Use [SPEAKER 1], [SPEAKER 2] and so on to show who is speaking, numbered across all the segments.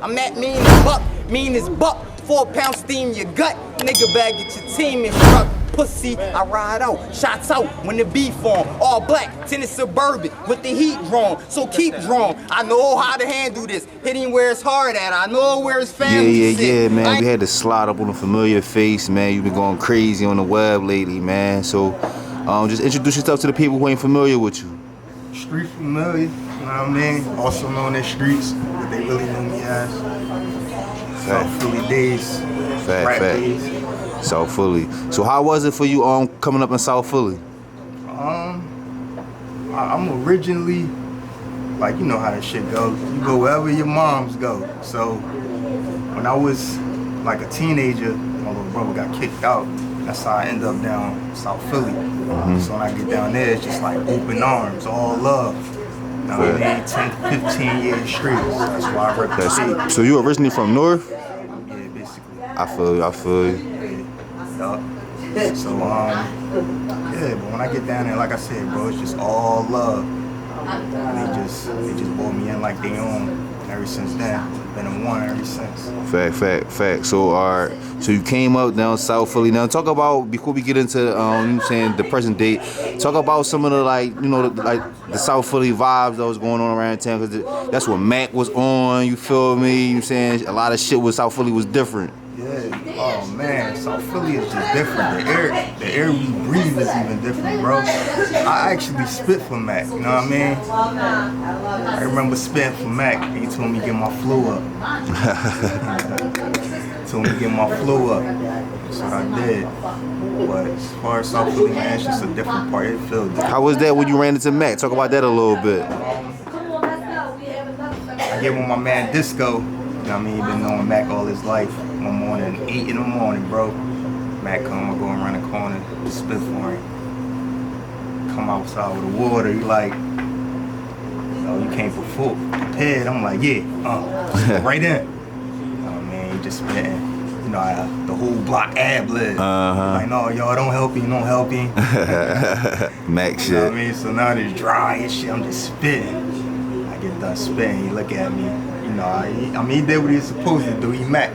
[SPEAKER 1] I'm that mean as buck, mean as buck. 4 pound steam your gut, nigga bag get your team instruct. Pussy, I ride out, shots out when the beef on. All black, tinted suburban with the heat drawn. So keep drawn. I know how to handle this. Hitting where it's hard at. I know where it's family.
[SPEAKER 2] Yeah, man. We had to slide up on a familiar face, man. You've been going crazy on the web lately, man. So, just introduce yourself to the people who ain't familiar with you.
[SPEAKER 3] Street familiar, you know what I mean? Also known as Streetz, but they really knew me as. South Philly days, rap days.
[SPEAKER 2] South Philly. So how was it for you coming up in South Philly?
[SPEAKER 3] I'm originally, like, you know how that shit goes. You go wherever your moms go. So when I was like a teenager, my little brother got kicked out. That's how I ended up down South Philly. So when I get down there, it's just like open arms, all love. You know what I mean? 10, 15 years straight. That's why I represent.
[SPEAKER 2] So you originally from North?
[SPEAKER 3] Yeah, basically.
[SPEAKER 2] I feel you.
[SPEAKER 3] Yup. So yeah, but when I get down there, like I said, bro, it's just all love. And they just brought me in like they own. And ever since then, been a one ever since.
[SPEAKER 2] Fact. So so you came up down South Philly. Now talk about, before we get into the present day, talk about some of the the South Philly vibes that was going on around town, because that's what Mac was on, you feel me? You know what I'm saying? A lot of shit with South Philly was different.
[SPEAKER 3] Yeah, oh man, South Philly is just different. The air we breathe is even different, bro. I actually spit for Mac, you know what I mean? I remember spitting for Mac, and he told me to get my flow up. Told me to get my flow up. That's what I did. But as far as South Philly, man, it's just a different part. It feels different.
[SPEAKER 2] How was that when you ran into Mac? Talk about that a little bit.
[SPEAKER 3] I get with my man Disco. You know what I mean? He been knowing Mac all his life. One morning, 8 in the morning, bro. Mac come, I go around the corner, spit for him. Come outside with the water, he like, you came prepared. I'm like, yeah, right in. Oh man, he just spitting. You know, the whole block ad-lib. Like, no, y'all don't help him,
[SPEAKER 2] Mac shit.
[SPEAKER 3] You know what I mean? So now it's dry and shit, I'm just spitting. I get done spitting, he look at me. You know, I mean, he did what he was supposed to do, he Mac.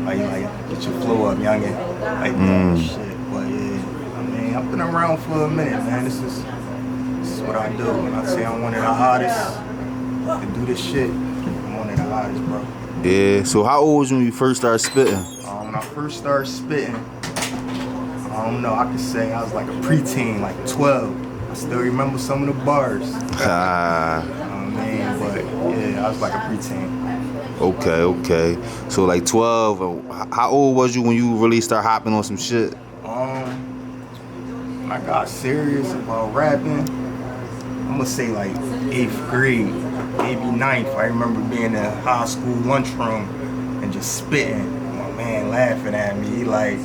[SPEAKER 3] Like, get your flow up, youngin'. Like that shit. But yeah, I mean, I've been around for a minute, man. This is what I do. When I say I'm one of the hottest to do this shit, I'm one of the hottest, bro.
[SPEAKER 2] Yeah, so how old was you when you first started spitting?
[SPEAKER 3] When I first started spitting, I don't know, I could say I was like a preteen, like 12. I still remember some of the bars. Man, but yeah, I was like a preteen.
[SPEAKER 2] Okay. So like 12, how old was you when you really started hopping on some shit?
[SPEAKER 3] When I got serious about rapping, I'm gonna say like 8th grade, maybe 9th. I remember being in a high school lunchroom and just spitting. My man laughing at me, he like,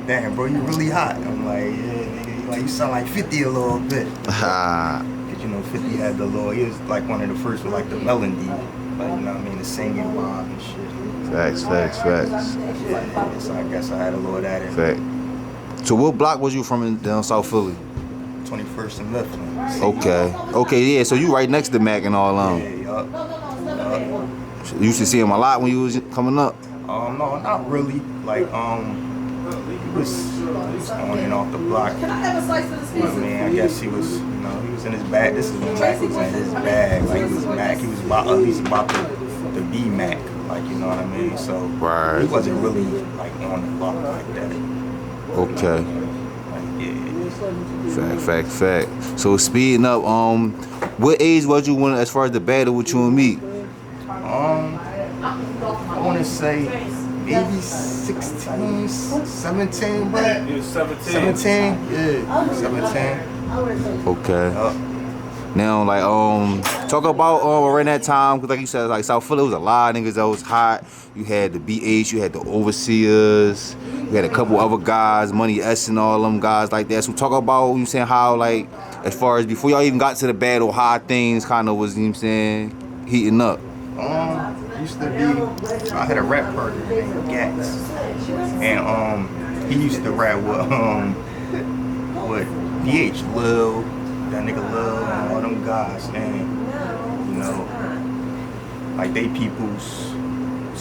[SPEAKER 3] damn bro, you really hot. I'm like, yeah, nigga, like, you sound like 50 a little bit. You know, 50 had the little, he was like one of the first with like the melody, like, you know what I mean, the singing vibe and shit.
[SPEAKER 2] Facts.
[SPEAKER 3] Yeah, so I guess I had a little of that in.
[SPEAKER 2] Fact. So what block was you from down South Philly?
[SPEAKER 3] 21st and Mifflin.
[SPEAKER 2] Okay, yeah, so you right next to Mac and all
[SPEAKER 3] Yeah, yup.
[SPEAKER 2] You used to see him a lot when you was coming up?
[SPEAKER 3] No, not really. Like, he was on and off the block. Can I have a slice of this pizza? I mean, I guess he was, he was in his bag. This is when Mac was in his bag. Like, he was Mac. He was at least about to be Mac. Like, you know what I mean? So, he wasn't really, like, on the block like that.
[SPEAKER 2] Okay.
[SPEAKER 3] Like, yeah.
[SPEAKER 2] Fact. So, speeding up, what age was you when, as far as the battle with you and Meek?
[SPEAKER 3] I want to say maybe 16, 17, bro.
[SPEAKER 4] You was 17?
[SPEAKER 3] 17? Yeah, 17.
[SPEAKER 2] Okay. Now, like, talk about around that time, because like you said, like South Philly was a lot of niggas that was hot. You had the BH, you had the Overseers, you had a couple other guys, Money S and all them guys like that. So talk about, you saying, how, like, as far as before y'all even got to the battle, how things kind of was, you know what I'm saying, heating up.
[SPEAKER 3] Used to be, I had a rap partner named Gats, and he used to rap with DH, Lil, that nigga Lil, and all them guys, and like they peoples,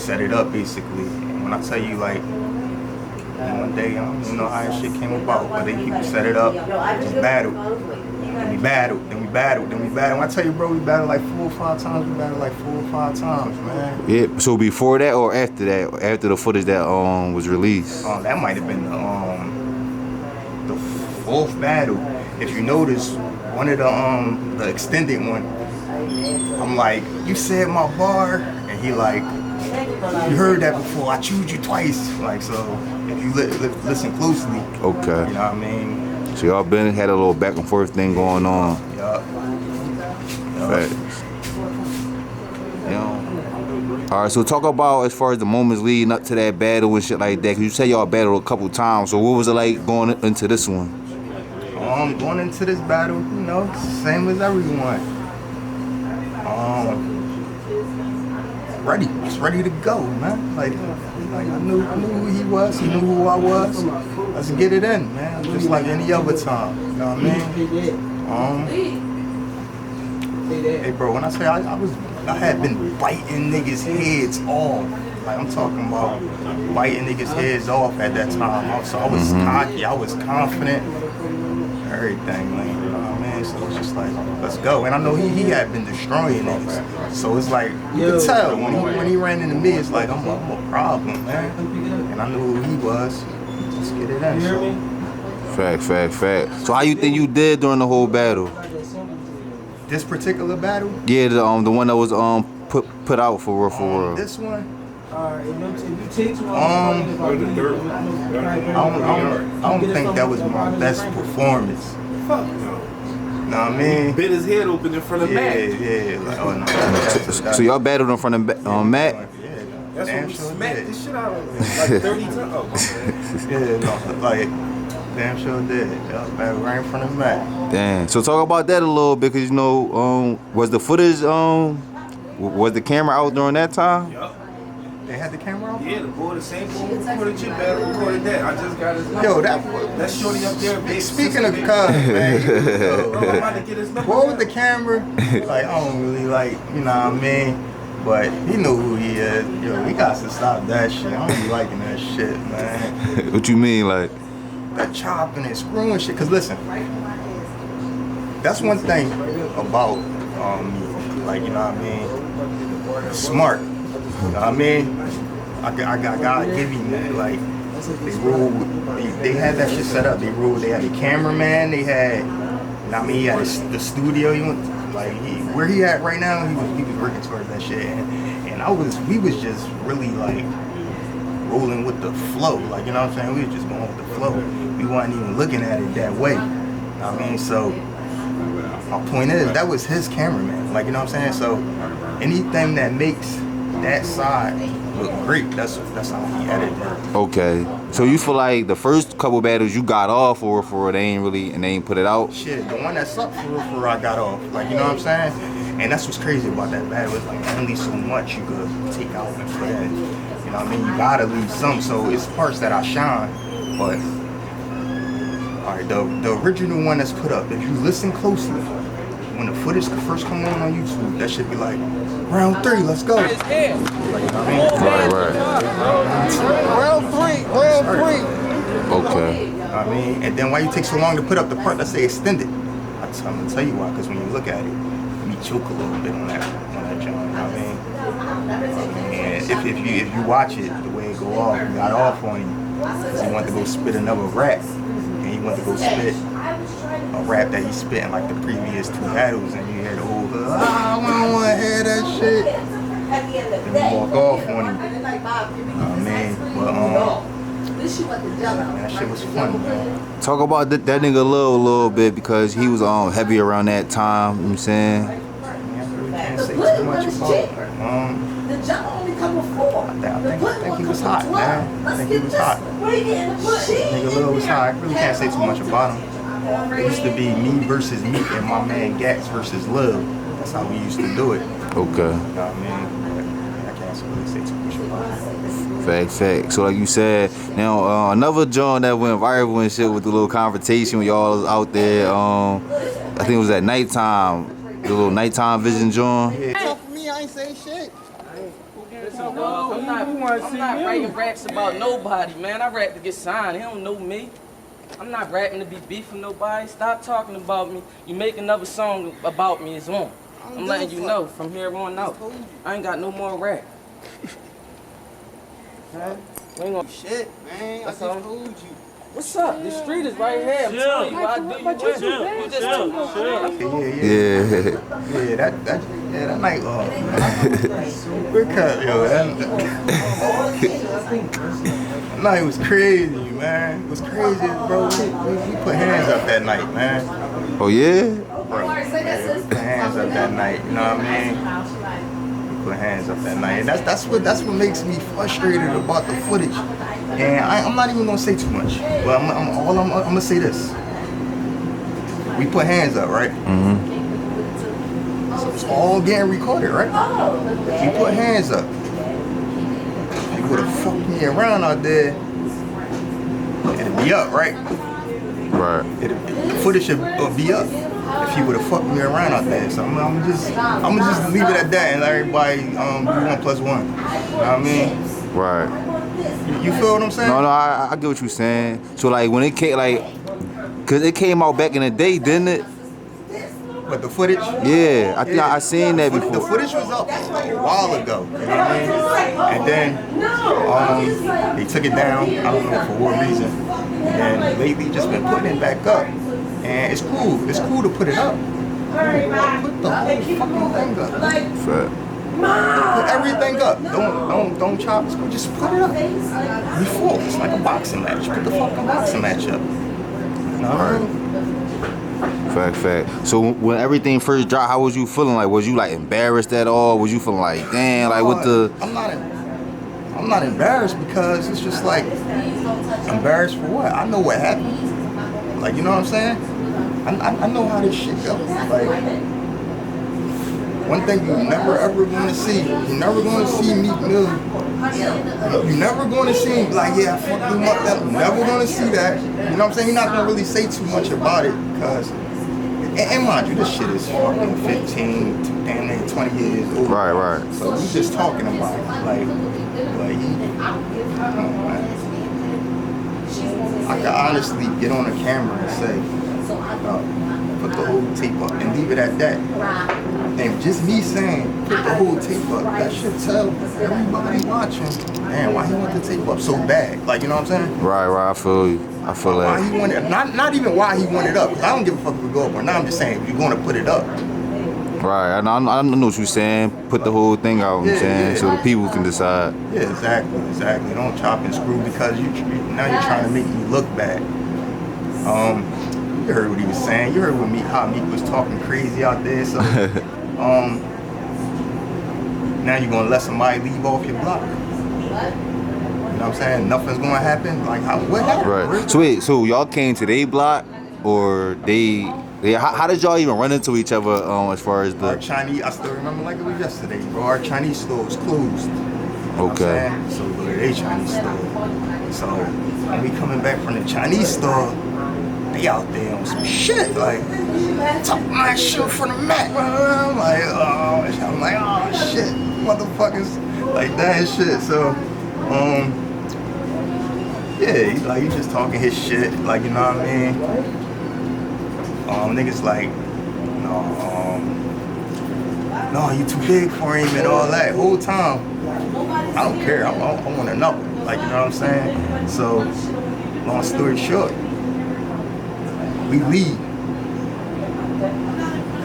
[SPEAKER 3] set it up basically. And when I tell you like, one day, I don't even know how that shit came about, but people set it up, just battled. Then we battled, then we battled, then we battled. When I tell you, bro, we battled like 4 or 5 times. We battled like 4 or 5 times, man.
[SPEAKER 2] Yeah. So before that or after that? After the footage that was released?
[SPEAKER 3] That might have been the 4th battle. If you notice, one of the extended one, I'm like, you said my bar, and he like, you heard that before. I chewed you twice. Like, so if you listen closely,
[SPEAKER 2] okay.
[SPEAKER 3] You know what I mean?
[SPEAKER 2] So y'all had a little back and forth thing going on.
[SPEAKER 3] Yup.
[SPEAKER 2] Facts. You know. All right. So talk about as far as the moments leading up to that battle and shit like that. Cause you said y'all battled a couple times. So what was it like going into this one?
[SPEAKER 3] Going into this battle, you know, same as everyone. Just ready to go, man. Like I knew who he was, he knew who I was. Let's get it in, man. Just like any other time. You know what I mean? Hey bro, when I say I had been biting niggas' heads off. Like I'm talking about biting niggas' heads off at that time. So I was cocky, I was confident, everything, like, you know what I mean? So it's just like, let's go. And I know he had been destroying niggas. So it's like, you could tell when he ran into me, it's like, I'm a problem, man. And I knew who he was. Let's get it in. So.
[SPEAKER 2] Fact. So how you think you did during the whole battle?
[SPEAKER 3] This particular battle?
[SPEAKER 2] Yeah, the one that was put out for real.
[SPEAKER 3] This one? I don't think that was my best performance. Know what I mean?
[SPEAKER 4] Bit his head open in front of Matt.
[SPEAKER 3] Yeah. Like, oh no.
[SPEAKER 2] So y'all battled in front of Matt?
[SPEAKER 3] Yeah.
[SPEAKER 4] That's when we smacked this shit out of him like 30 times.
[SPEAKER 3] Yeah, no, like damn sure did. Yeah, battled right in front of Matt.
[SPEAKER 2] Damn. So talk about that a little bit, cause you know, was the footage was the camera out during that time?
[SPEAKER 4] Yup.
[SPEAKER 3] They had the camera on?
[SPEAKER 4] Yeah, the same boy who recorded your battle recorded that. I just got his number.
[SPEAKER 3] Yo,
[SPEAKER 4] that shorty up there, big.
[SPEAKER 3] Speaking of cuz, man.
[SPEAKER 4] Bro, I'm about to get his number.
[SPEAKER 3] What with the camera? Like, I don't really like, you know what I mean? But he knew who he is. Yo, we got to stop that shit. I don't be liking that shit, man.
[SPEAKER 2] What you mean, like?
[SPEAKER 3] That chopping and screwing shit. Cause listen, that's one thing about like, you know what I mean? Smart. You know what I mean? I gotta give you that. Like, they had that shit set up. They had a cameraman. They had, you know what I mean? He had the studio. Where he at right now? He was working towards that shit. And we was just really like rolling with the flow. Like, you know what I'm saying? We was just going with the flow. We wasn't even looking at it that way. You know what I mean? So my point is, that was his cameraman. Like, you know what I'm saying? So anything that makes that side look great, that's how he edited it.
[SPEAKER 2] Okay. So you feel like the first couple battles you got off or for they ain't put it out?
[SPEAKER 3] Shit, the one that sucked for real, I got off. Like, you know what I'm saying? And that's what's crazy about that battle. It's like only so much you could take out and put in. You know what I mean? You gotta leave some. So it's parts that I shine. But alright, the original one that's put up, if you listen closely, when the footage first come on YouTube, that should be like round 3, let's go. Like, you know what I mean?
[SPEAKER 2] Right.
[SPEAKER 3] Round 3.
[SPEAKER 2] Okay.
[SPEAKER 3] You know what I mean? And then why you take so long to put up the part that say extended? I'm gonna tell you why, because when you look at it, we choke a little bit on that joint, you know what I mean? And if you watch it, the way it go off, it got off on him, because he wanted to go spit another rap. And he wanted to go spit a rap that he spit in like the previous 2 battles, and you hear the whole, I don't want to hear that shit. Then we walk off on him. You know what I mean? But man, that shit was fun, man.
[SPEAKER 2] Talk about that nigga a little bit, because he was heavy around that time, you know what I'm saying?
[SPEAKER 3] I can't say too much about it. I think he was hot, man. I think he was hot. Nigga Lil was hot. I really can't say too much about him. It used to be me versus Meek and my man Gats versus Lil. That's how we used to do it.
[SPEAKER 2] Okay.
[SPEAKER 3] You know what I mean? But I can't really say too much about it.
[SPEAKER 2] Fact. So like you said, now another joint that went viral and shit with the little confrontation when y'all was out there, I think it was at nighttime, the little nighttime vision joint.
[SPEAKER 3] Yeah. For me, I ain't saying shit.
[SPEAKER 4] to the world.
[SPEAKER 5] I'm not writing raps about nobody, man. I rap to get signed. He don't know me. I'm not rapping to be beefing nobody. Stop talking about me. You make another song about me, it's on. I'm letting you know from here on out. I ain't got no more rap. Huh? We ain't gonna
[SPEAKER 1] Shit, man. I just told you.
[SPEAKER 5] What's up? The street is right here. I'm telling you, I do you what? You just told me.
[SPEAKER 3] Yeah, that night, super cut, yo. That night was crazy, man. It was crazy, bro. We put hands up that night, man.
[SPEAKER 2] Oh yeah?
[SPEAKER 3] Bro, we put hands up that night, you know what I mean? We put hands up that night. And that's what makes me frustrated about the footage. And I'm not even gonna say too much. But I'm gonna say this. We put hands up, right? So it's all getting recorded, right? We put hands up. If you would've fucked me around out there, it'd be up, right?
[SPEAKER 2] Right.
[SPEAKER 3] The footage should be up if you would've fucked me around out there. So I'm just leave it at that and let everybody do 1 plus 1. You know what I mean?
[SPEAKER 2] Right.
[SPEAKER 3] You feel what I'm saying?
[SPEAKER 2] No, I get what you're saying. So like when it came, like, cause it came out back in the day, didn't it?
[SPEAKER 3] But the footage?
[SPEAKER 2] Yeah, I think I seen that before.
[SPEAKER 3] The footage was up a while ago, you know what I mean? And then they took it down, I don't know for what reason. And then lately just been putting it back up. And it's cool to put it up. Put the whole fucking thing up.
[SPEAKER 2] Fair.
[SPEAKER 3] Put everything up. Don't chop. Just put it up. Before it's like a boxing match. Put the fucking boxing match up. You know what I mean?
[SPEAKER 2] Fact. So when everything first dropped, how was you feeling? Like, was you like embarrassed at all? Was you feeling like, damn, like what the?
[SPEAKER 3] I'm not embarrassed because it's just like, embarrassed for what? I know what happened. Like, you know what I'm saying? I know how this shit goes. Like, one thing you're never ever gonna see, you're never gonna see Meek Mill. You're never gonna see him like, yeah, I fucked him up. You're never gonna see that. You know what I'm saying? You're not gonna really say too much about it because, and mind you, this shit is fucking 15 to damn near 20 years old.
[SPEAKER 2] Right.
[SPEAKER 3] So we just talking about it. Like, come on, man. I can honestly get on the camera and say, put the whole tape up and leave it at that. And just me saying, put the whole tape up, that should tell everybody watching, man, why he want the tape up so bad? Like, you know what I'm saying?
[SPEAKER 2] Right, I feel you. I feel
[SPEAKER 3] why
[SPEAKER 2] that.
[SPEAKER 3] He wanted, not even why he wanted it up, because I don't give a fuck if it go up or not. I'm just saying, if you're going to put it up.
[SPEAKER 2] Right, I know what you're saying. Put the whole thing out, you know what I'm saying, so the people can decide.
[SPEAKER 3] Yeah, exactly. Don't chop and screw because now you're trying to make me look bad. You heard what he was saying. You heard how Meek was talking crazy out there. So, now you're gonna let somebody leave off your block. You know what I'm saying? Nothing's gonna happen. Like, what happened?
[SPEAKER 2] Right. So wait, so y'all came to their block, or they how did y'all even run into each other? As far as
[SPEAKER 3] Our
[SPEAKER 2] the
[SPEAKER 3] Chinese, I still remember like it was yesterday, bro. Our Chinese store was closed. You know what I'm saying? So we go to their Chinese store. So when we coming back from the Chinese store, they out there on some shit, like talking my shit from the Mac. I'm like, oh shit, motherfuckers, like that and shit. So, yeah, like he just talking his shit, like, you know what I mean? Niggas like, no, you too big for him and all that. Whole time, I don't care. I want to know, like, you know what I'm saying? So, long story short. We leave,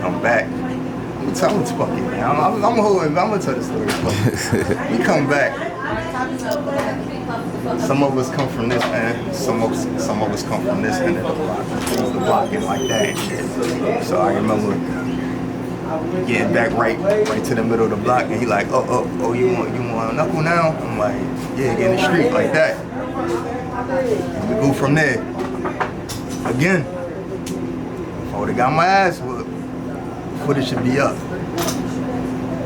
[SPEAKER 3] come back. I'm gonna tell this fucking man. I'm gonna tell the story. We come back. Some of us come from this end. Some of us come from this end of the block. The block and like that and shit. So I remember getting back right to the middle of the block, and he like, oh, you want a knuckle now? I'm like, yeah, get in the street like that. And we go from there. Again. I would've got my ass whooped. Footage should be up.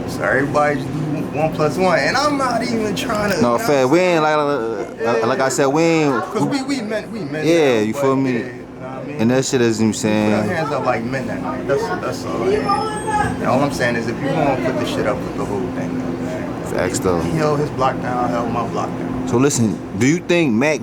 [SPEAKER 3] So everybody just do 1 plus 1, and I'm not even trying to.
[SPEAKER 2] No, fair. We ain't like I said, we ain't.
[SPEAKER 3] Cause we meant.
[SPEAKER 2] Yeah, you feel me?
[SPEAKER 3] Yeah, you know what I mean?
[SPEAKER 2] And that shit is you saying.
[SPEAKER 3] Put our hands up like men that night. That's all. And all I'm saying is, if you want to put the shit up, put the whole thing up. Man.
[SPEAKER 2] Facts though.
[SPEAKER 3] He held his block down, I held my block down.
[SPEAKER 2] So listen, do you think Mac